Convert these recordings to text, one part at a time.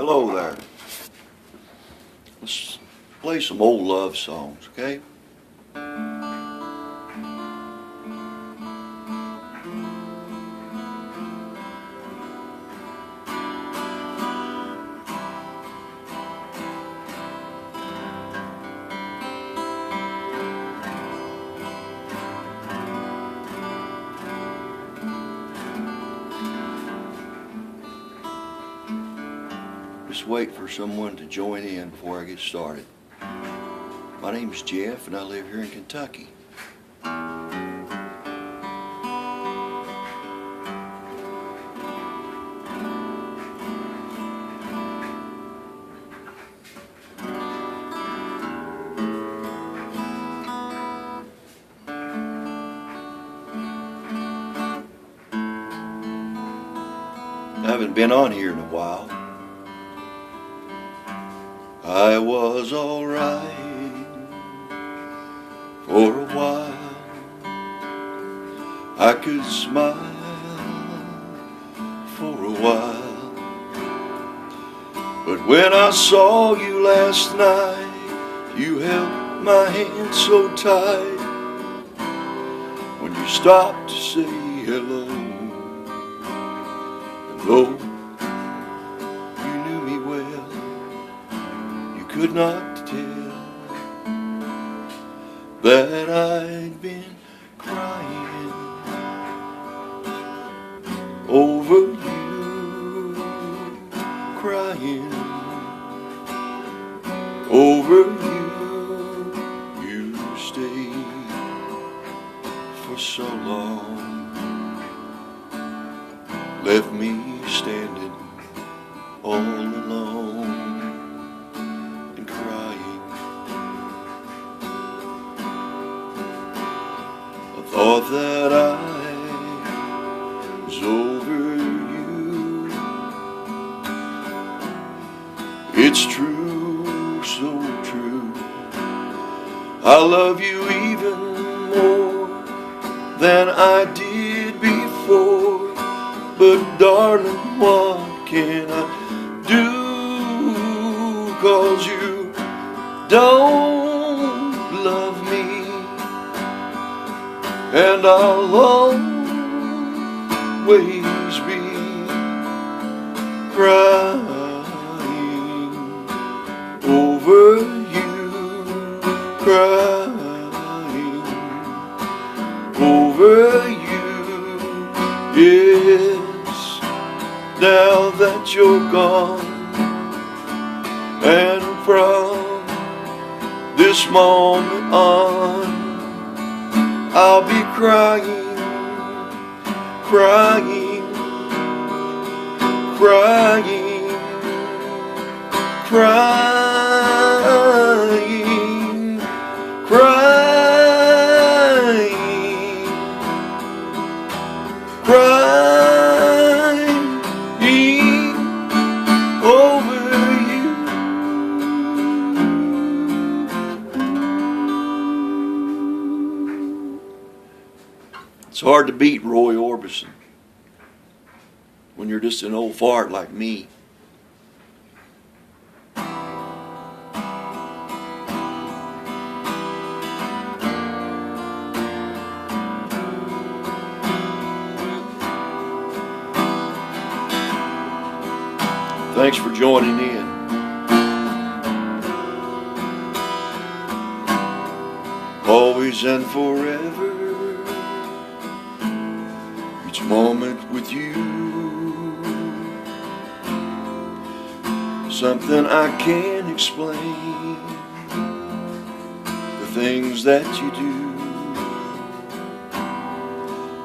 Hello there. Let's play some old love songs, okay? Just wait for someone to join in before I get started. My name's Jeff and I live here in Kentucky. I haven't been on here in a while. I was alright for a while. I could smile for a while. But when I saw you last night, you held my hand so tight. When you stopped to say hello, hello, could not tell that I'd been crying over you, crying over you. You stayed for so long, left me standing all alone. Thought that I was over you. It's true, so true. I love you even more than I did before. But darling, what can I do? 'Cause you don't love me, and I'll always be crying over you, crying over you. Yes, now that you're gone, and from this moment on, I'll be crying, crying, crying, crying, crying, crying over you. It's hard to beat Roy Orbison when you're just an old fart like me. Thanks for joining in. Always and forever, each moment with you, something I can't explain, the things that you do.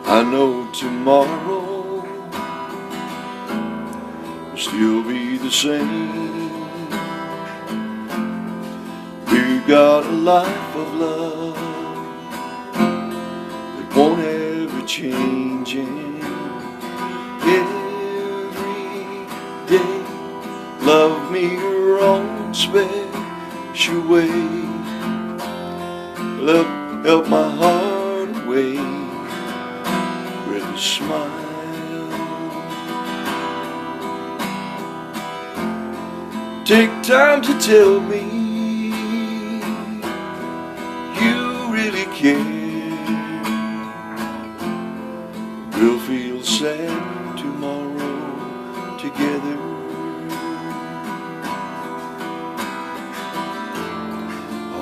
I know tomorrow will still be the same. We've got a life of love that won't ever changing. Every day, love me your own special way. Help my heart away with a smile. time to tell me you really care. We'll feel sad tomorrow together.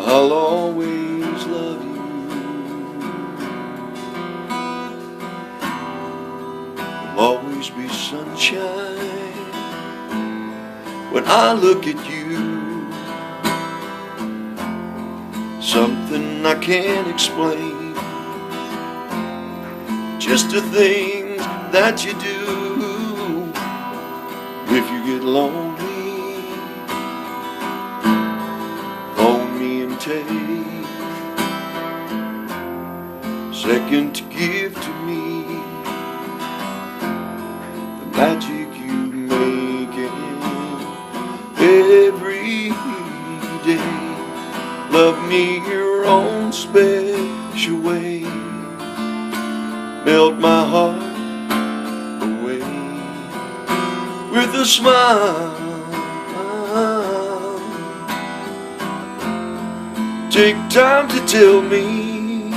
I'll always love you. There'll always be sunshine when I look at you. Something I can't explain, just the things that you do. If you get lonely, phone me and take a second to give to me the magic you make every day. Love me your own special way. Melt my heart away with a smile. Take time to tell me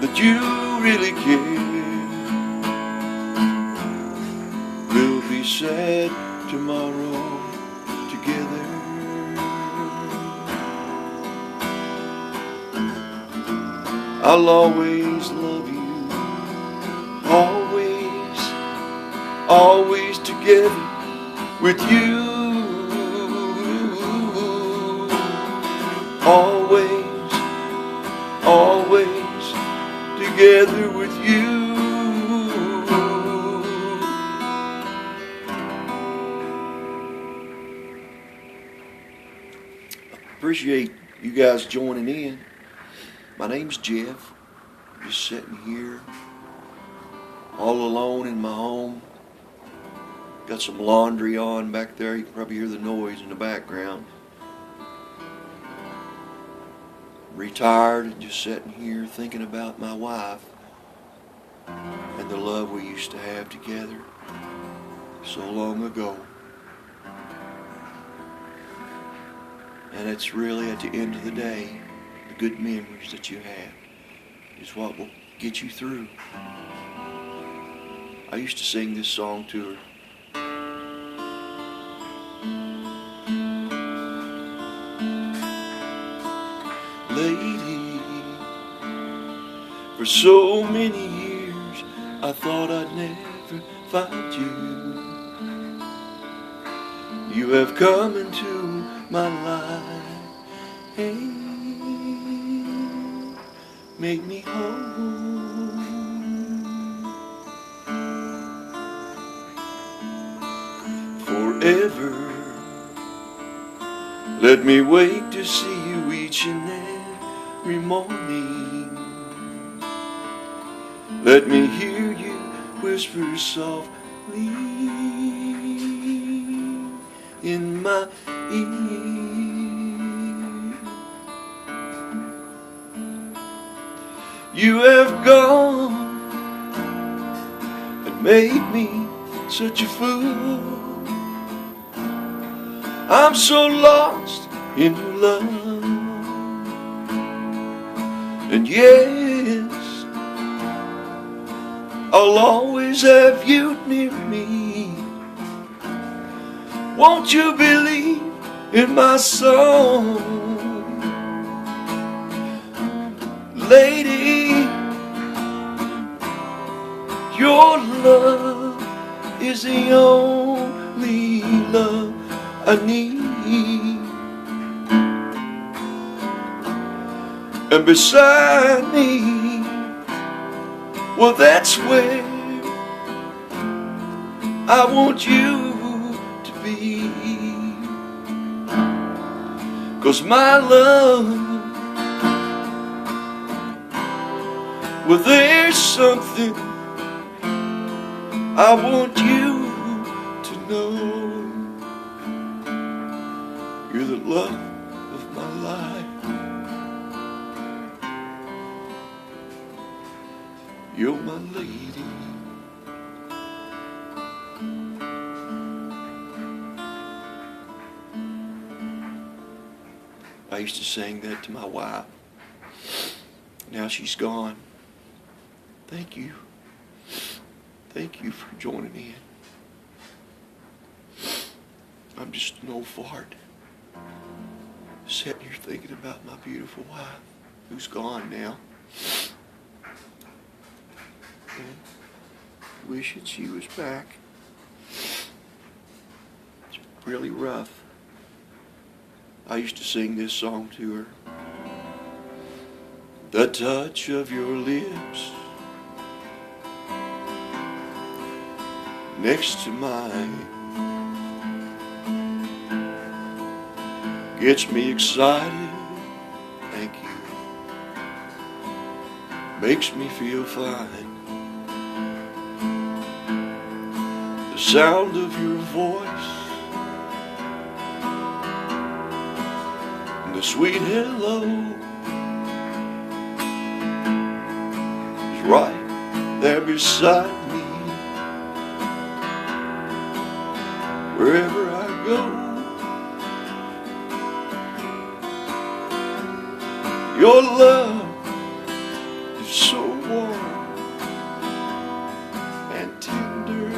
that you really care. We'll be sad tomorrow together. I'll always love you, always, always together with you. Always, always together with you. Appreciate you guys joining in. My name's Jeff. Just sitting here all alone in my home. Got some laundry on back there. You can probably hear the noise in the background. Retired and just sitting here thinking about my wife and the love we used to have together so long ago. And it's really at the end of the day, the good memories that you have is what will get you through. I used to sing this song to her. Lady, for so many years I thought I'd never find you. You have come into my life and made me whole. Forever, let me wake to see you each and every morning. Let me hear you whisper softly in my ear. You have gone and made me such a fool. I'm so lost in your love. And yes, I'll always have you near me. Won't you believe in my song? Lady, your love is the only love I need. And beside me, well, that's where I want you to be. 'Cause my love, well, there's something I want you to know. You're the love of my life. You're my lady. used to sing that to my wife. Now she's gone. Thank you. Thank you for joining in. I'm just an old fart sitting here thinking about my beautiful wife who's gone now. And wishing she was back. It's really rough. I used to sing this song to her. The touch of your lips next to mine gets me excited, thank you. Makes me feel fine. The sound of your voice, the sweet hello is right there beside me. Wherever I go, your love is so warm and tender.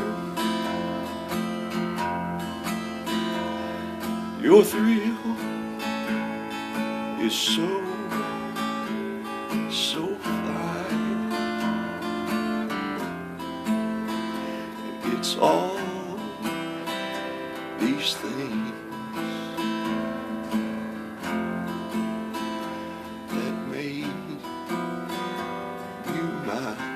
Your thrill is so fine. It's all these things that made you mine.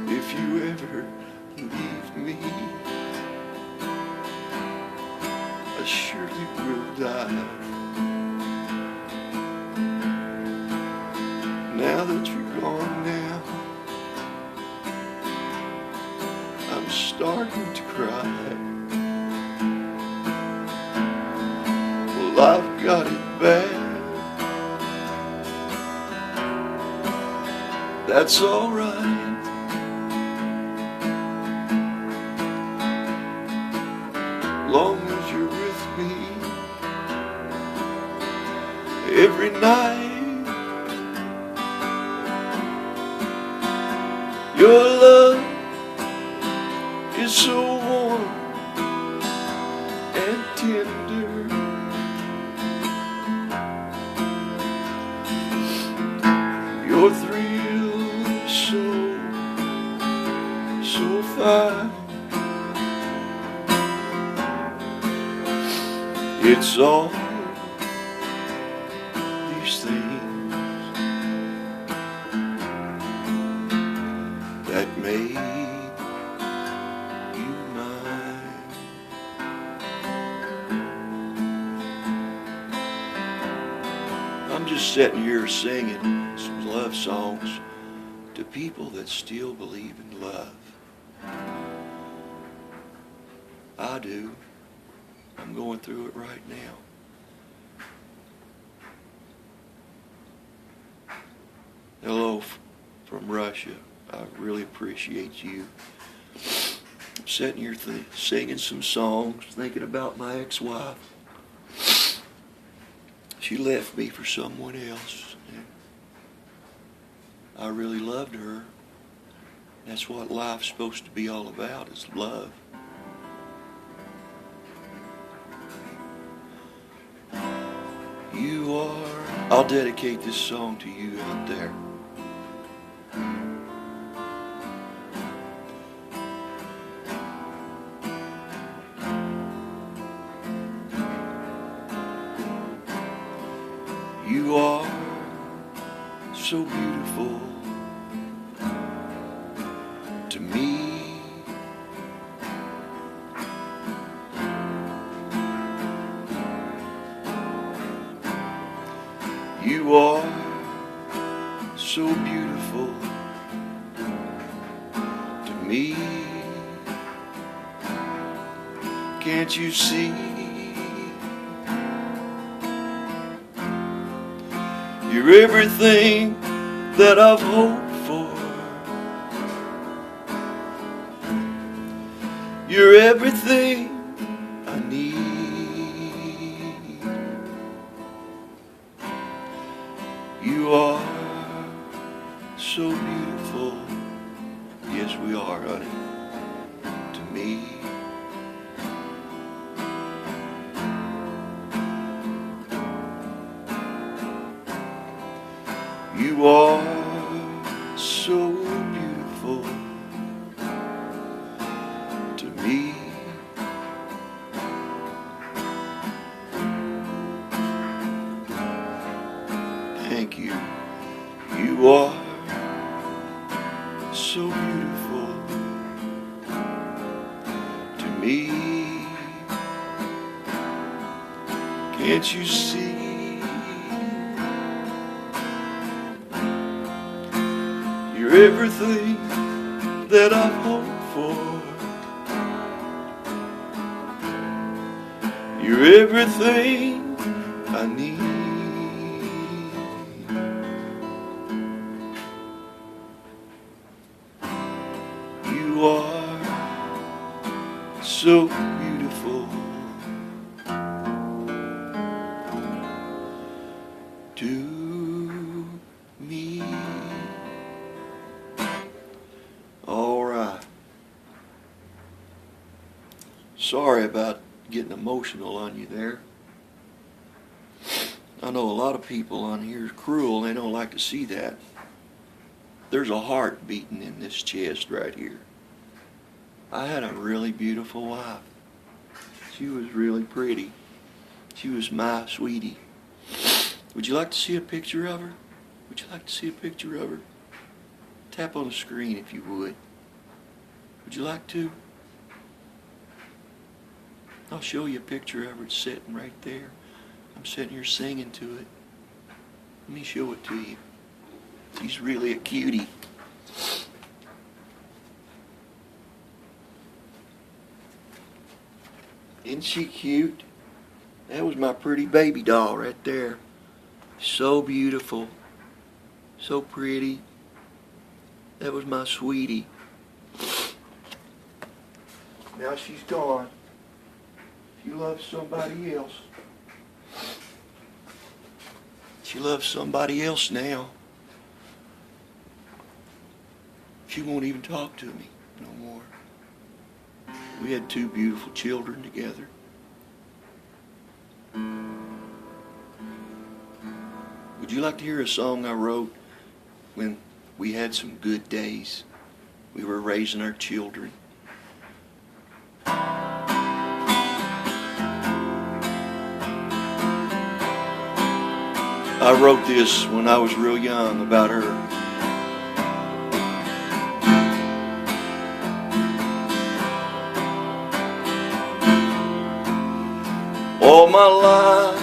If you ever leave me, I surely will die. Now that you're gone now, I'm starting to cry. Well, I've got it bad. That's all right. Long as you're with me every night. Your love is so warm and tender. Your thrill is so fine. It's all these things that made you mine. I'm just sitting here singing some love songs to people that still believe in love. I do. I'm going through it right now. Hello from Russia. I really appreciate you. I'm sitting here singing some songs, thinking about my ex-wife. She left me for someone else. And I really loved her. That's what life's supposed to be all about, is love. You are. I'll dedicate this song to you out there. You are so beautiful to me. You are so beautiful to me. Can't you see? You're everything that I've hoped for You're everything I need. You are so beautiful. Yes, we are, honey, to me. You are so beautiful to me. Thank you. You are so beautiful to me. Can't you see? You're everything that I've hoped for. You're everything I need. You are so beautiful to me. All right. Sorry about getting emotional on you there. I know a lot of people on here is cruel. They don't like to see that. There's a heart beating in this chest right here. I had a really beautiful wife. She was really pretty. She was my sweetie. Would you like to see a picture of her? Would you like to see a picture of her? Tap on the screen if you would. Would you like to? I'll show you a picture of her. It's sitting right there. I'm sitting here singing to it. Let me show it to you. She's really a cutie. Isn't she cute? That was my pretty baby doll right there. So beautiful. So pretty. That was my sweetie. Now she's gone. She loves somebody else. She loves somebody else now. She won't even talk to me no more. We had 2 beautiful children together. Would you like to hear a song I wrote when we had some good days? We were raising our children. I wrote this when I was real young about her. All my life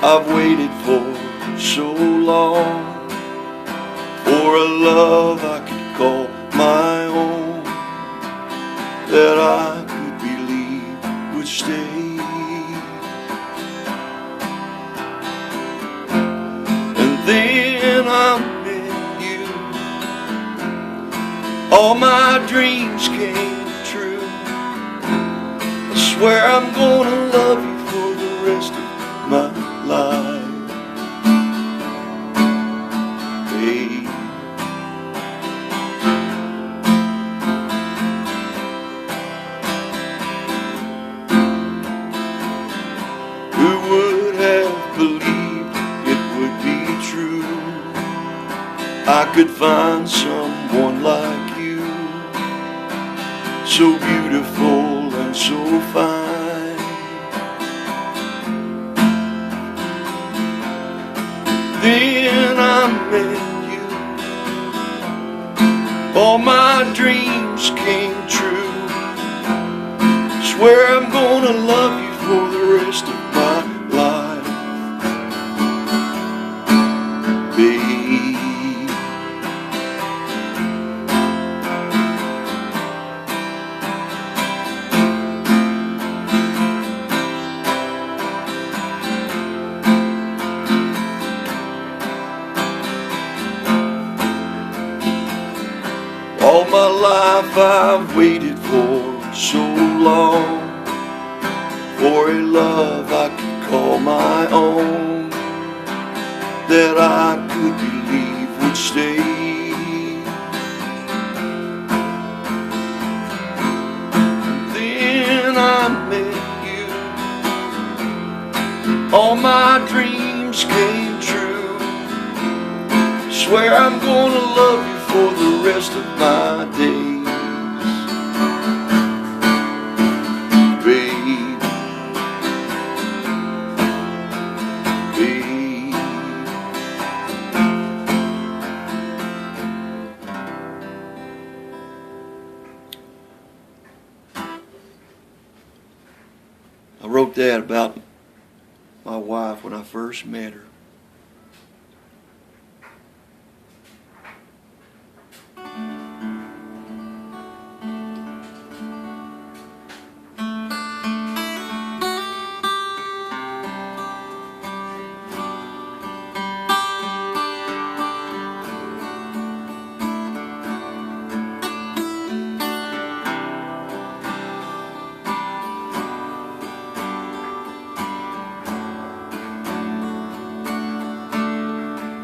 I've waited for so long for a love I could call my own, that I could believe would stay. And then I met you. All my dreams came true. I swear I'm gonna love you for the rest of my life, babe. Who would have believed it would be true? I could find someone like you, so beautiful and so fine. Then I met you. All my dreams came true. Swear I'm gonna love you for the rest of my life, babe. All my life I've waited for long for a love I could call my own, that I could believe would stay. Then I met you, all my dreams came true. Swear I'm gonna love you for the rest of my days. Babe, babe, I wrote that about my wife when I first met her.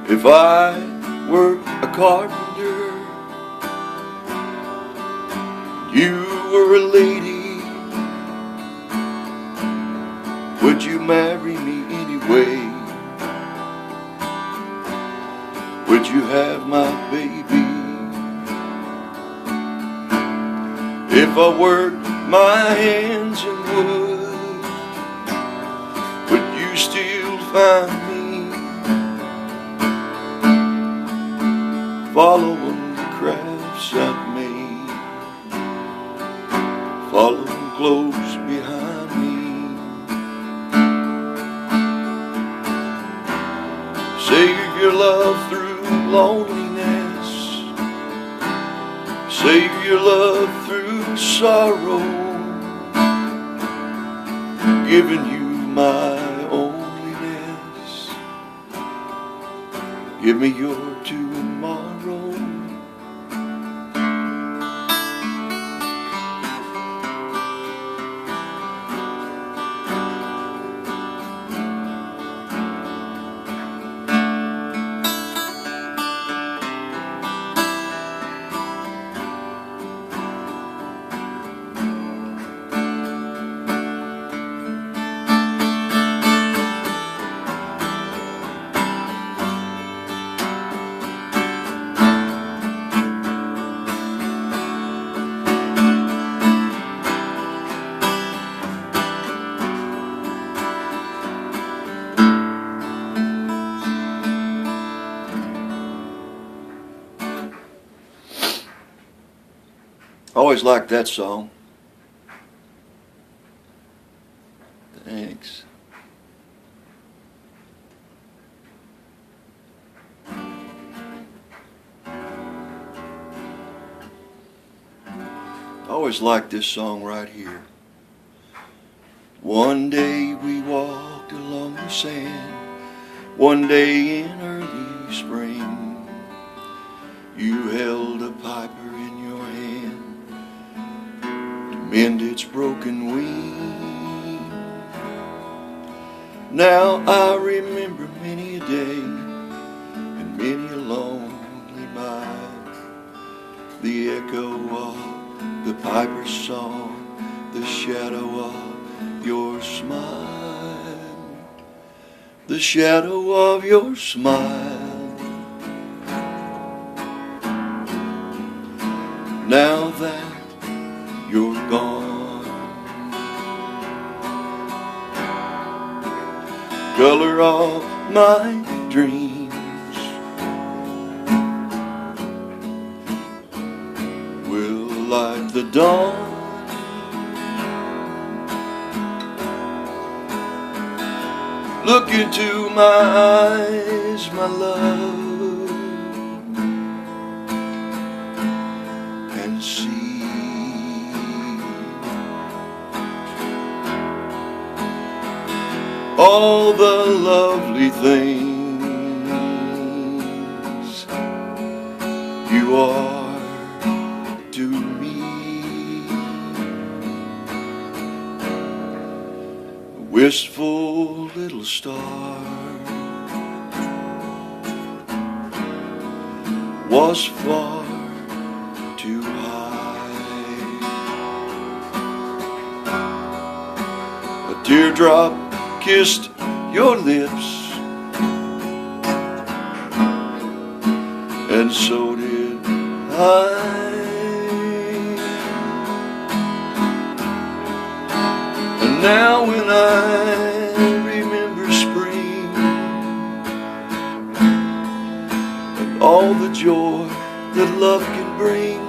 If I were a carpenter, you were a lady, would you marry me anyway? Would you have my baby? If I worked my hands in wood, would you still find me following the crafts I've made, following close behind me? Save your love through loneliness, save your love through sorrow, giving you my onlyness. Give me your tomorrow. I always liked that song. Thanks. I always liked this song right here. One day we walked along the sand, one day in early spring. You held a piper in your hand to mend its broken wing. Now I remember many a day and many a lonely mile, the echo of the piper's song, the shadow of your smile, the shadow of your smile. Now that you're gone, color of my dreams will light the dawn. Look into my eyes, my love, and see all the lovely things you are to me. wistful little star was far too high. A teardrop kissed your lips, and so did I. And now when I remember spring and all the joy that love can bring,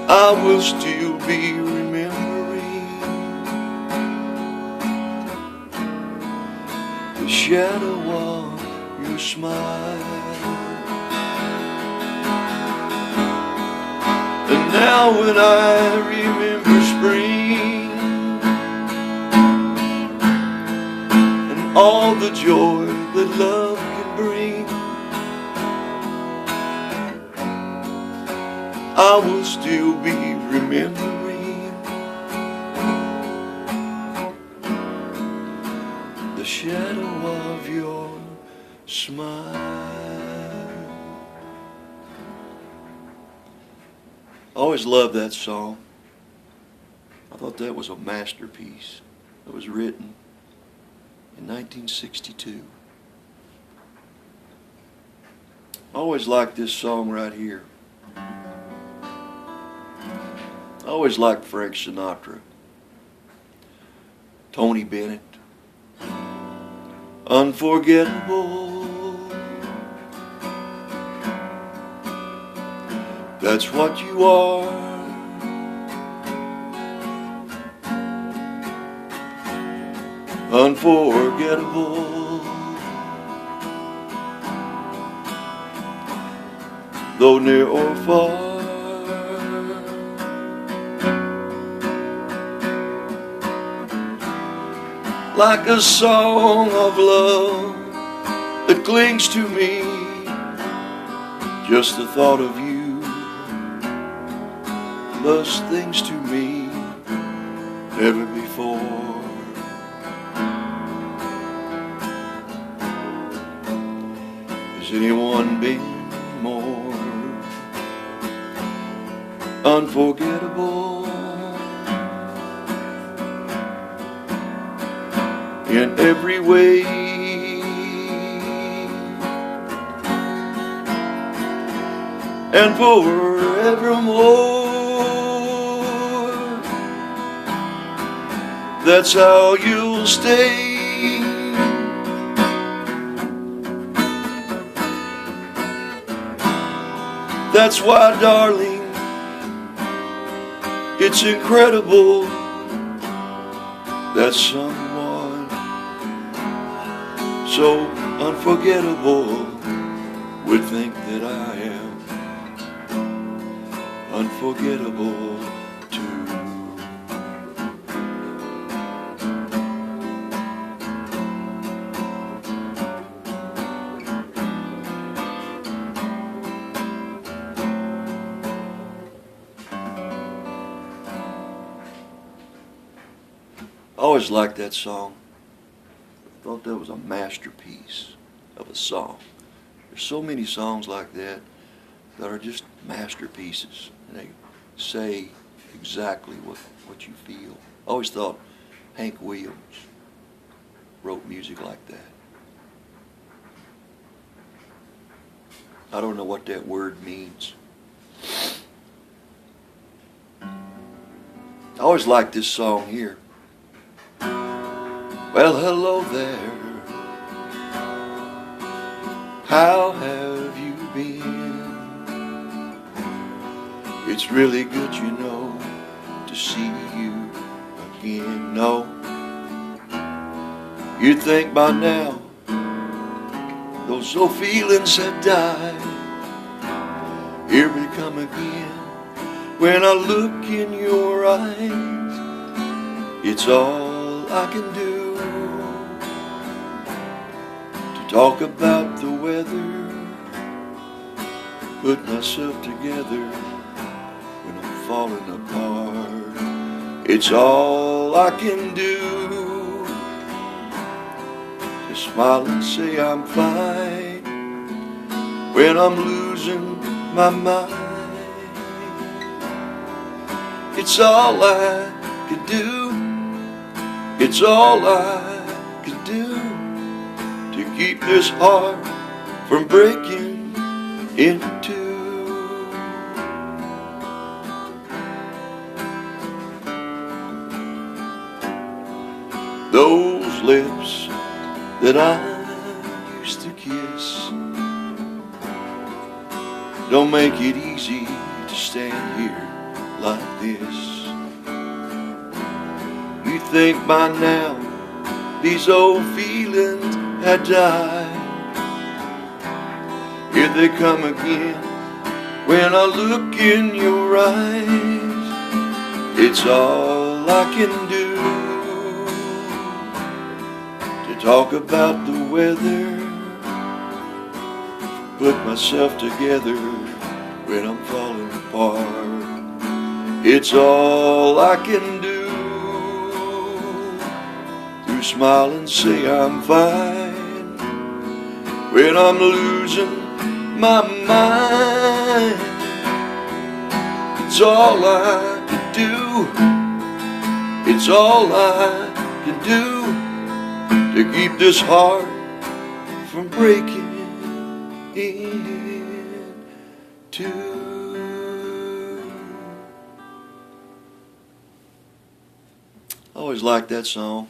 I will still be remembering the shadow of your smile. And now when I remember spring and all the joy that love can bring, I will still be remembering the shadow of your smile. I always loved that song. I thought that was a masterpiece that was written in 1962. I always liked this song right here. I always liked Frank Sinatra, Tony Bennett, Unforgettable. That's what you are. Unforgettable. Though near or far. Like a song of love that clings to me. Just the thought of you does things to me never before. Has anyone been more unforgettable in every way? And forevermore, that's how you'll stay. That's why, darling, it's incredible that someone so unforgettable would think that I am unforgettable too. I always liked that song. I thought that was a masterpiece of a song. There's so many songs like that that are just masterpieces. And they say exactly what you feel. I always thought Hank Williams wrote music like that. I don't know what that word means. I always liked this song here. Well, hello there. How have you been? It's really good, you know, to see you again. No, you'd think by now those old feelings had died. Here we come again. When I look in your eyes, it's all I can do to talk about the weather, put myself together when I'm falling apart. It's all I can do to smile and say I'm fine when I'm losing my mind. It's all I can do. It's all I can do to keep this heart from breaking in two. Those lips that I used to kiss don't make it easy to stand here like this. You'd think by now these old feelings had died. Here they come again when I look in your eyes. It's all I can do to talk about the weather, put myself together when I'm falling apart. It's all I can do to smile and say I'm fine when I'm losing my mind. It's all I can do. It's all I can do to keep this heart from breaking in two. I always liked that song.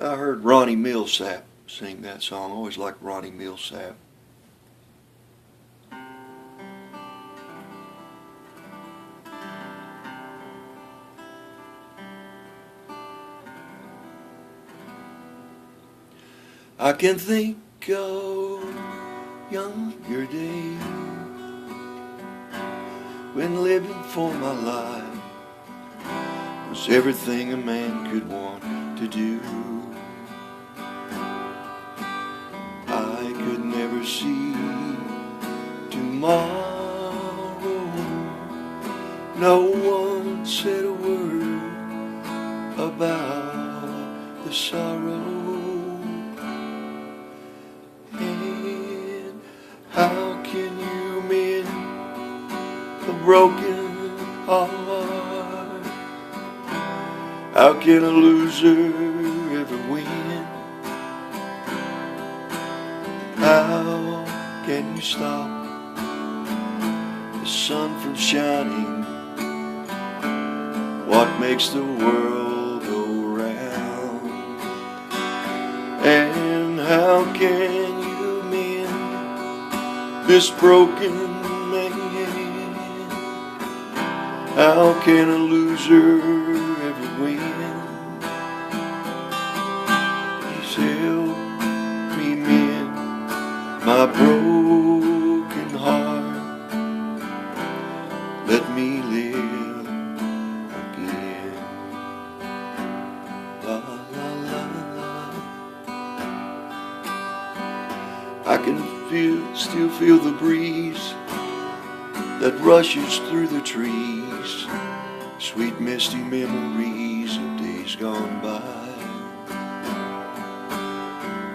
I heard Ronnie Milsap sing that song. I always liked Ronnie Milsap. I can think of younger days when living for my life was everything a man could want to do. I could never see tomorrow. No one said a word about the sorrow. And how can you mend a broken heart? How can a loser ever win? How can you stop the sun from shining? What makes the world go round? And how can you mend this broken man? How can a loser ever win? Please help me mend my broken heart. Let me live again. La la la la. I can still feel the breeze that rushes through the trees, sweet misty memories of days gone by.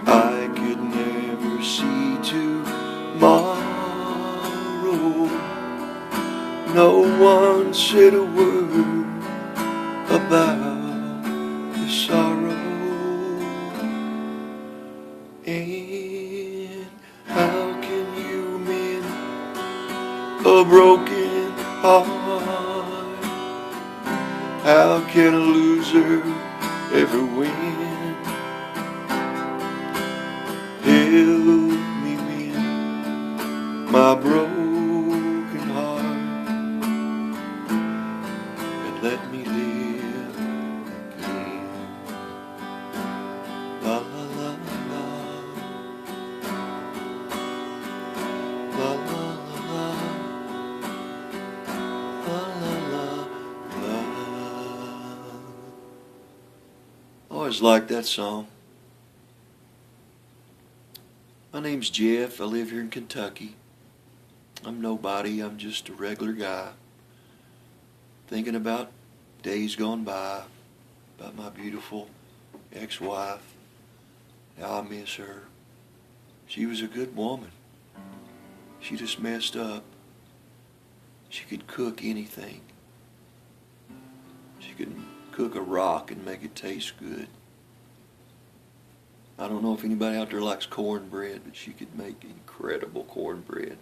I could never see tomorrow. No one said a word about the sorrow. And how can you mend a broken heart? How can a loser ever win? Help me mend my broken heart and let me live again. La la la la. La la la la. La la la la. Always liked that song. My name's Jeff. I live here in Kentucky. I'm nobody. I'm just a regular guy. thinking about days gone by, about my beautiful ex-wife, how I miss her. She was a good woman. She just messed up. She could cook anything. She could cook a rock and make it taste good. I don't know if anybody out there likes cornbread, but she could make incredible cornbread.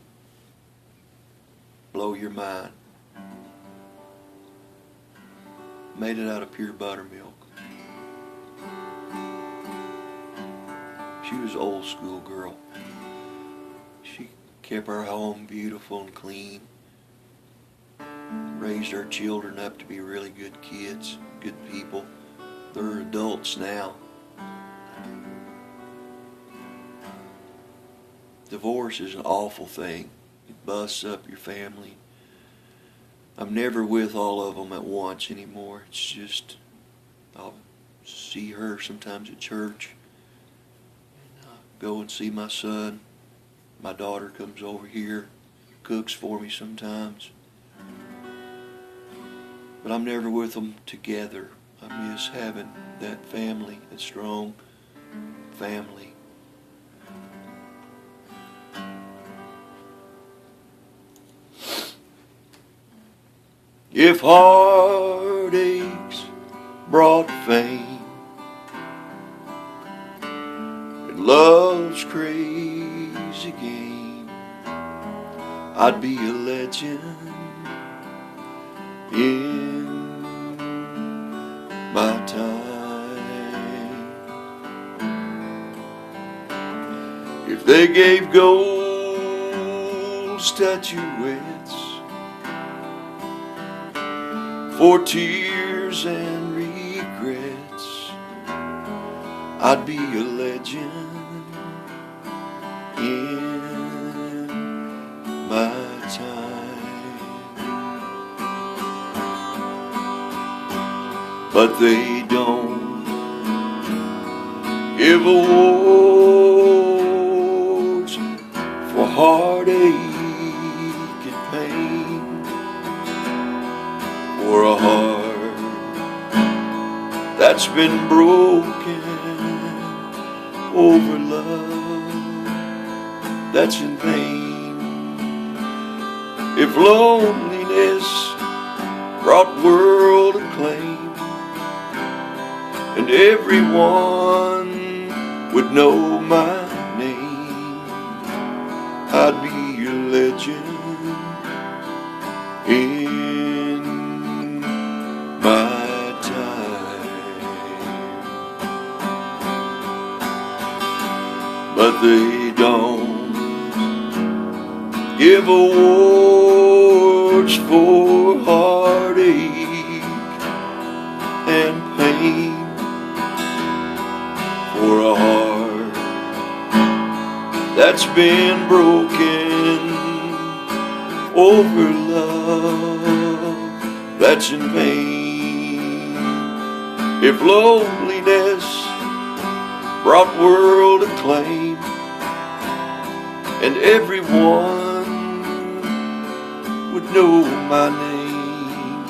Blow your mind. Made it out of pure buttermilk. She was an old school girl. She kept our home beautiful and clean. Raised our children up to be really good kids, good people. They're adults now. Divorce is an awful thing. It busts up your family. I'm never with all of them at once anymore. It's just, I'll see her sometimes at church. And I'll go and see my son. My daughter comes over here, cooks for me sometimes. But I'm never with them together. I miss having that family, that strong family. If heartaches brought fame and love's crazy game, I'd be a legend in my time. If they gave gold statuettes for tears and regrets, I'd be a legend in my time. But they don't give awards for heartache and pain, for a heart that's been broken over love that's in pain. If loneliness brought world acclaim and everyone would know my name, I'd be a legend in my time. But they don't give awards for heartache and pain, for a heart that's been broken over love that's in pain. If loneliness brought world acclaim and everyone would know my name,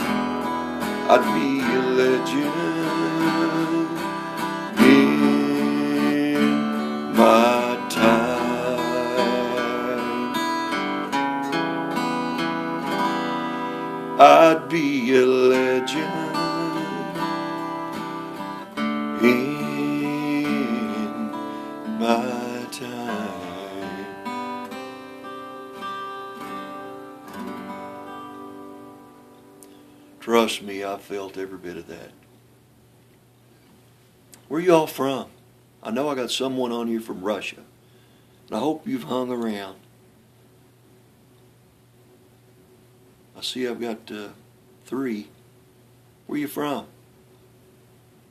I'd be a legend in my time. I'd be a legend in my time. Trust me, I've felt every bit of that. Where you all from? I know I got someone on here from Russia, and I hope you've hung around. I see I've got 3. Where you from?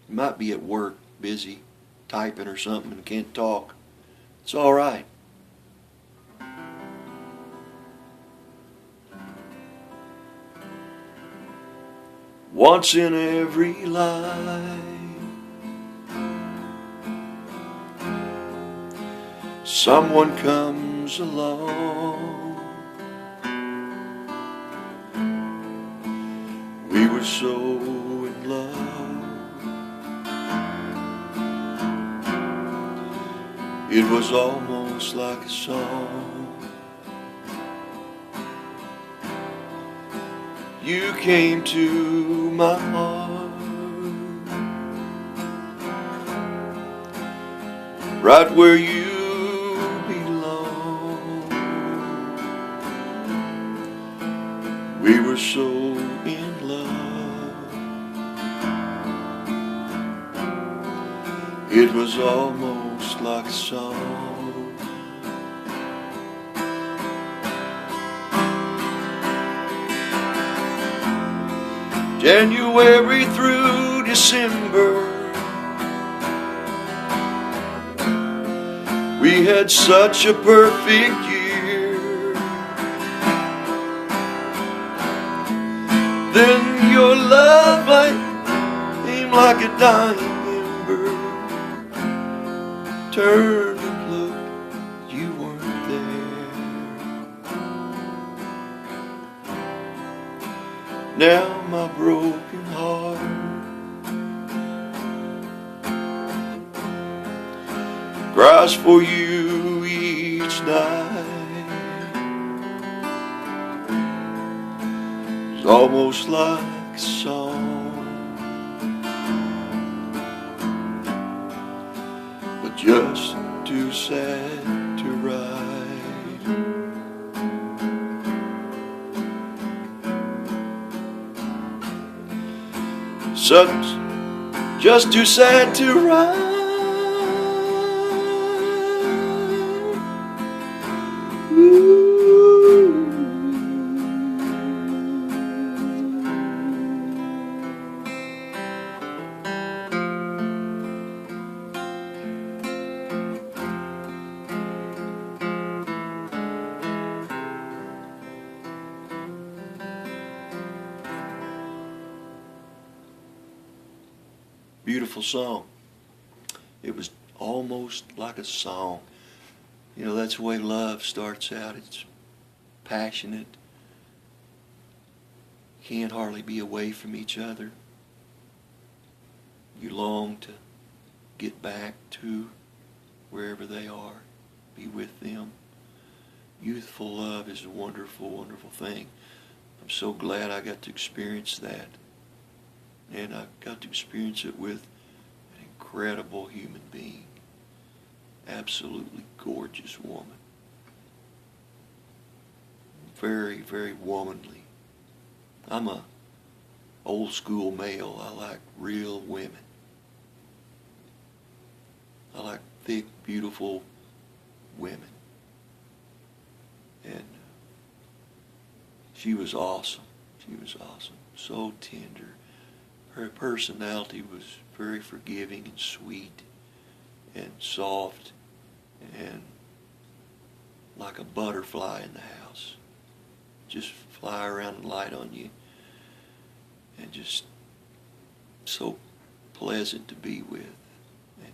You might be at work, busy, typing or something, and can't talk. It's all right. Once in every life, someone comes along We were so in love. It was almost like a song. You came to my heart right where you belong. We were so in love. It was almost like a song. January through December, we had such a perfect year. Then your love light came like a dying ember. Turned and looked, you weren't there. Now my broken heart cries for you each night. It's almost like a song, but just too sad to write. Just too sad to write. Ooh. Beautiful song. It was almost like a song. You know, that's the way love starts out. It's passionate. Can't hardly be away from each other. You long to get back to wherever they are, be with them. Youthful love is a wonderful, wonderful thing. I'm so glad I got to experience that. And I got to experience it with an incredible human being. Absolutely gorgeous woman. Very, very womanly. I'm a old school male. I like real women. I like thick, beautiful women. And she was awesome. She was awesome. So tender. Her personality was very forgiving and sweet and soft and like a butterfly in the house. Just fly around and light on you, and just so pleasant to be with. And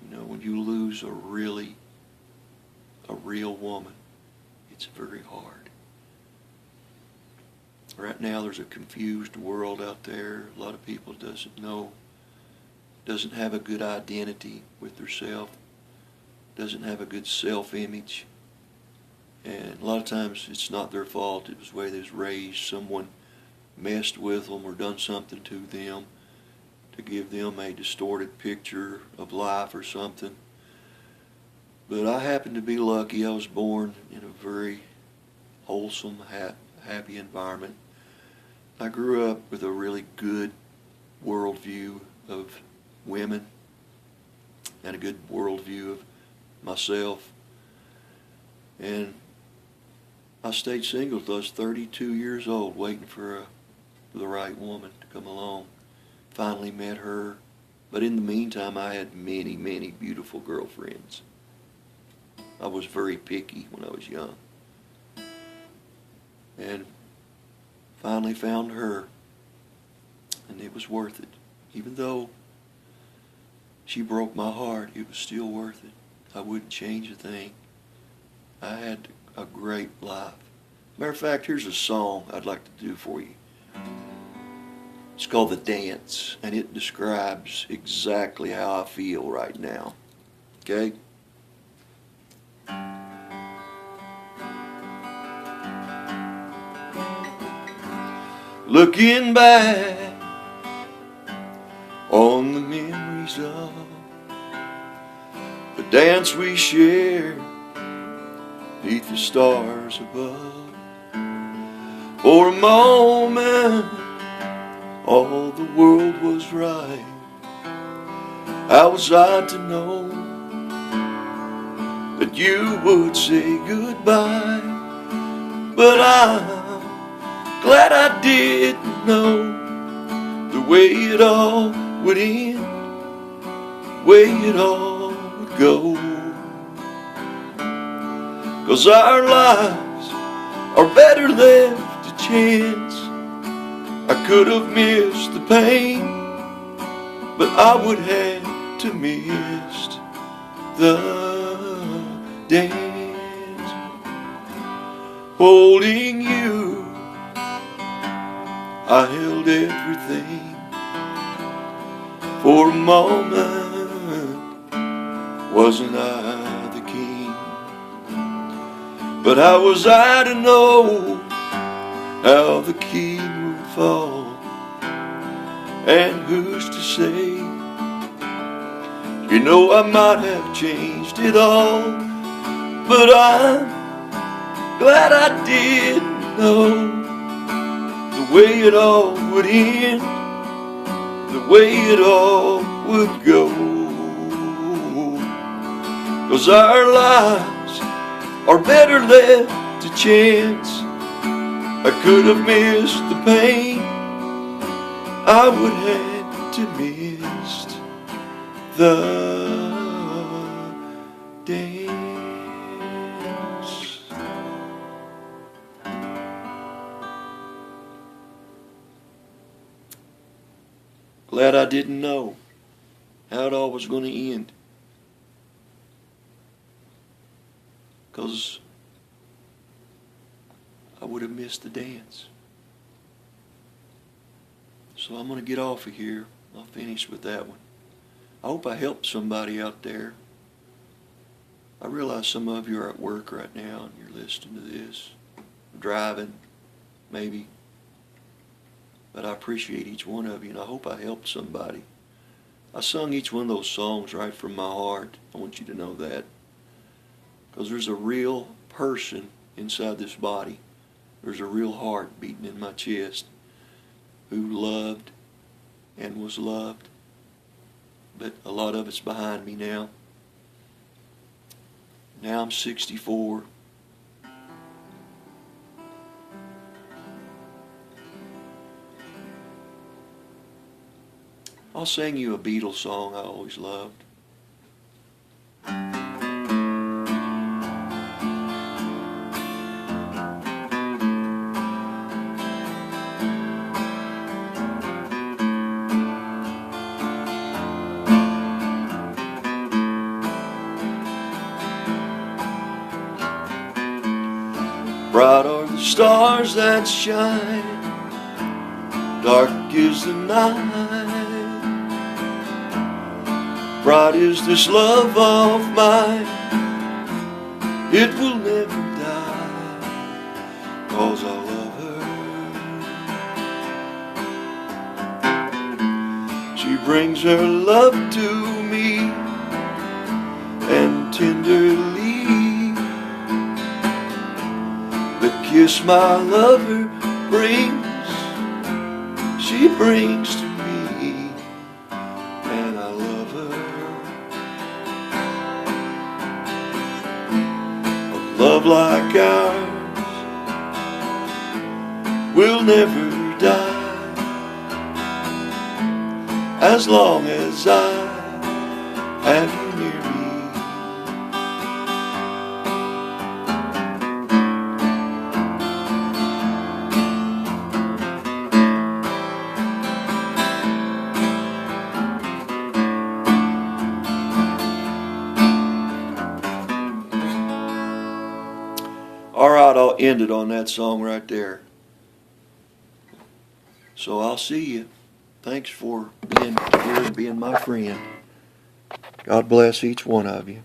you know, when you lose a real woman, it's very hard. Right now there's a confused world out there. A lot of people doesn't have a good identity with themselves, doesn't have a good self-image. And a lot of times it's not their fault. It was the way they was raised. Someone messed with them or done something to them to give them a distorted picture of life or something. But I happen to be lucky. I was born in a very wholesome, happy environment. I grew up with a really good worldview of women and a good worldview of myself. And I stayed single till I was 32 years old, waiting for the right woman to come along. Finally met her. But in the meantime, I had many, many beautiful girlfriends. I was very picky when I was young. And finally found her, and it was worth it. Even though she broke my heart, it was still worth it. I wouldn't change a thing. I had a great life. Matter of fact, here's a song I'd like to do for you. It's called The Dance, and it describes exactly how I feel right now. Okay? Looking back on the memories of the dance we shared beneath the stars above. For a moment, all the world was right. How was I to know that you would say goodbye? But I'm glad I didn't know the way it all would end, the way it all would go. 'Cause our lives are better left to chance. I could have missed the pain, but I would have to missed the dance. Holding you, I held everything. For a moment, wasn't I the king? But how was I to know how the king would fall? And who's to say? You know, I might have changed it all, but I'm glad I didn't know the way it all would end, the way it all would go. 'Cause our lives are better left to chance. I could have missed the pain, I would have to missed the dance. Glad I didn't know how it all was going to end. 'Cause I would have missed the dance. So I'm going to get off of here. I'll finish with that one. I hope I helped somebody out there. I realize some of you are at work right now and you're listening to this. Driving, maybe. But I appreciate each one of you, and I hope I helped somebody. I sung each one of those songs right from my heart. I want you to know that. Because there's a real person inside this body. There's a real heart beating in my chest who loved and was loved. But a lot of it's behind me now. Now I'm 64. I'll sing you a Beatles song I always loved. Bright are the stars that shine, dark is the night. Bright is this love of mine, it will never die, 'cause I love her. She brings her love to me, and tenderly the kiss my lover brings, she brings to me, and I love her. A love like ours will never die, as long as I have you near me. All right, I'll end it on that song right there. So I'll see you. Thanks for being here and being my friend. God bless each one of you.